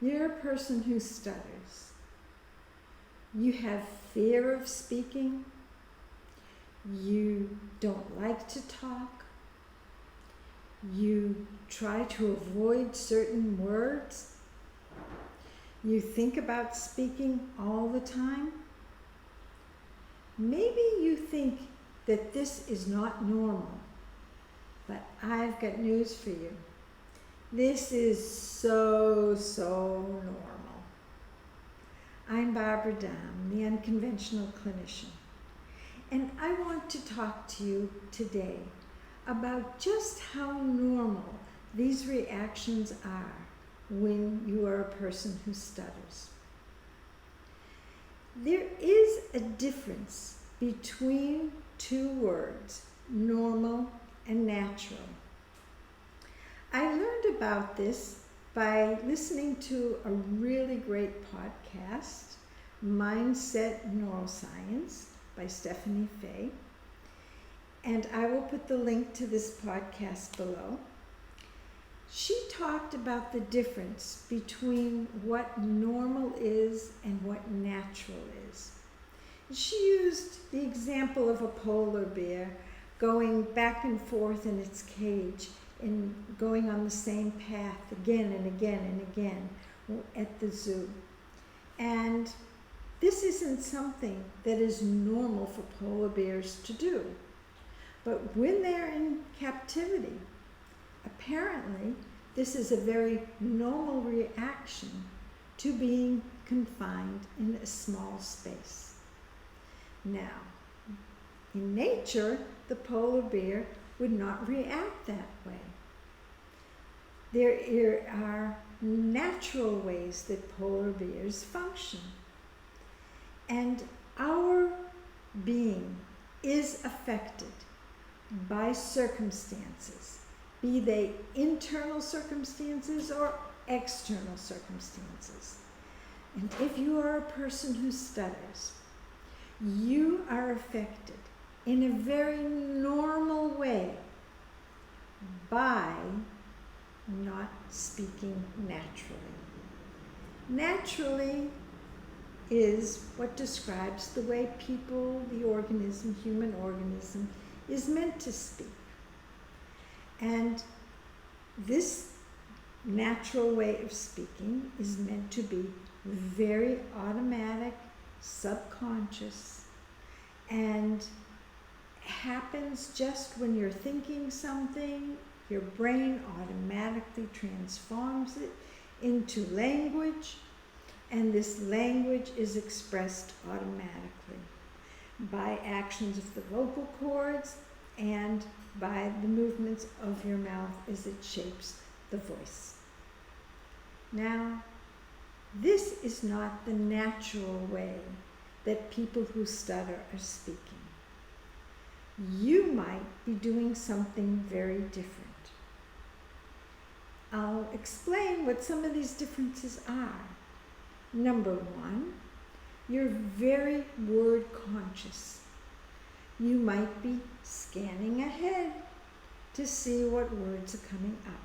You're a person who stutters. You have fear of speaking. You don't like to talk. You try to avoid certain words. You think about speaking all the time. Maybe you think that this is not normal, but I've got news for you. This is so normal. I'm Barbara Dam, the unconventional clinician, and I want to talk to you today about just how normal these reactions are when you are a person who stutters. There is a difference between two words, normal and natural. I learned about this by listening to a really great podcast, Mindset Neuroscience by Stephanie Fay. And I will put the link to this podcast below. She talked about the difference between what normal is and what natural is. She used the example of a polar bear going back and forth in its cage and going on the same path again and again and again at the zoo. And this isn't something that is normal for polar bears to do. But when they're in captivity, apparently this is a very normal reaction to being confined in a small space. Now, in nature, the polar bear would not react that way. There are natural ways that polar bears function. And our being is affected by circumstances, be they internal circumstances or external circumstances. And if you are a person who stutters, you are affected in a very normal way by not speaking naturally. Naturally is what describes the way people, the organism, human organism, is meant to speak. And this natural way of speaking is meant to be very automatic, subconscious, and happens just when you're thinking something. Your brain automatically transforms it into language, and this language is expressed automatically by actions of the vocal cords and by the movements of your mouth as it shapes the voice. Now, this is not the natural way that people who stutter are speaking. You might be doing something very different. I'll explain what some of these differences are. Number one, you're very word conscious. You might be scanning ahead to see what words are coming up.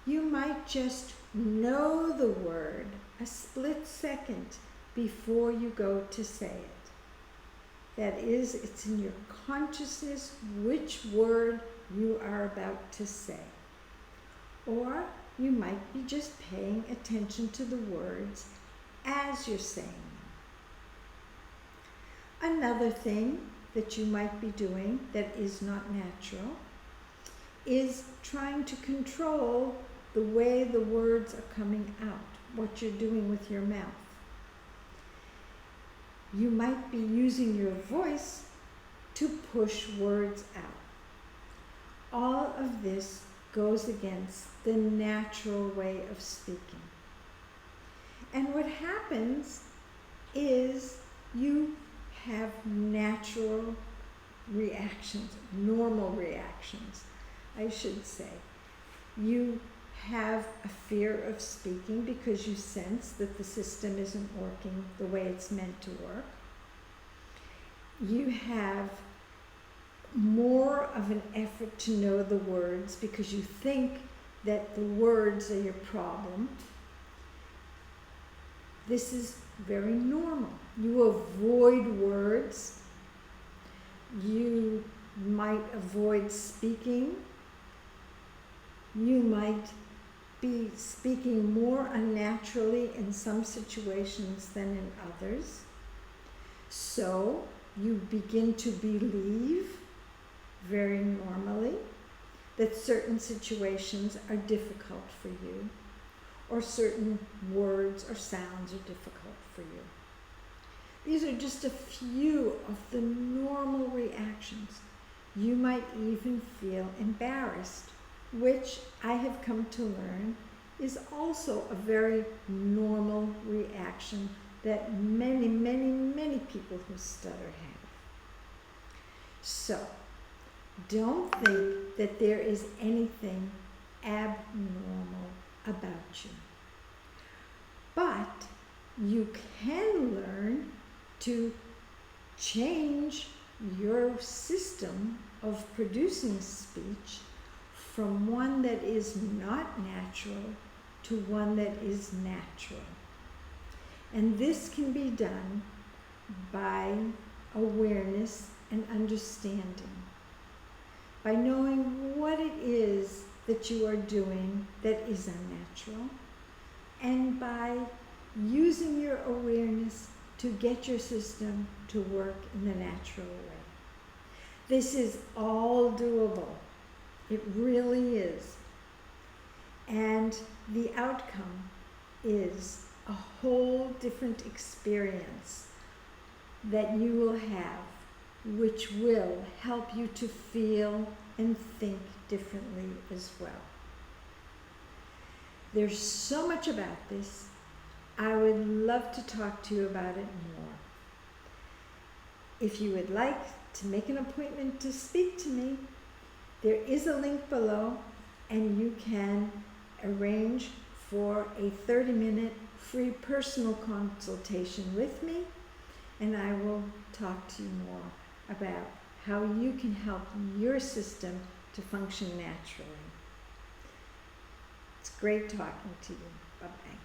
You might just know the word a split second before you go to say it. That is, it's in your consciousness which word you are about to say. Or you might be just paying attention to the words as you're saying them. Another thing that you might be doing that is not natural is trying to control the way the words are coming out, what you're doing with your mouth. You might be using your voice to push words out. All of this goes against the natural way of speaking. And what happens is you have natural reactions, normal reactions, I should say. You have a fear of speaking because you sense that the system isn't working the way it's meant to work. You have more of an effort to know the words because you think that the words are your problem. This is very normal. You avoid words. You might avoid speaking. You might be speaking more unnaturally in some situations than in others. So you begin to believe very normally that certain situations are difficult for you, or certain words or sounds are difficult for you. These are just a few of the normal reactions. You might even feel embarrassed, which I have come to learn is also a very normal reaction that many, many, many people who stutter have. So, don't think that there is anything abnormal about you. But you can learn to change your system of producing speech from one that is not natural to one that is natural. And this can be done by awareness and understanding, by knowing what it is that you are doing that is unnatural, and by using your awareness to get your system to work in the natural way. This is all doable. It really is. And the outcome is a whole different experience that you will have, which will help you to feel and think differently as well. There's so much about this. I would love to talk to you about it more. If you would like to make an appointment to speak to me, there is a link below, and you can arrange for a 30-minute free personal consultation with me, and I will talk to you more about how you can help your system to function naturally. It's great talking to you. Bye-bye.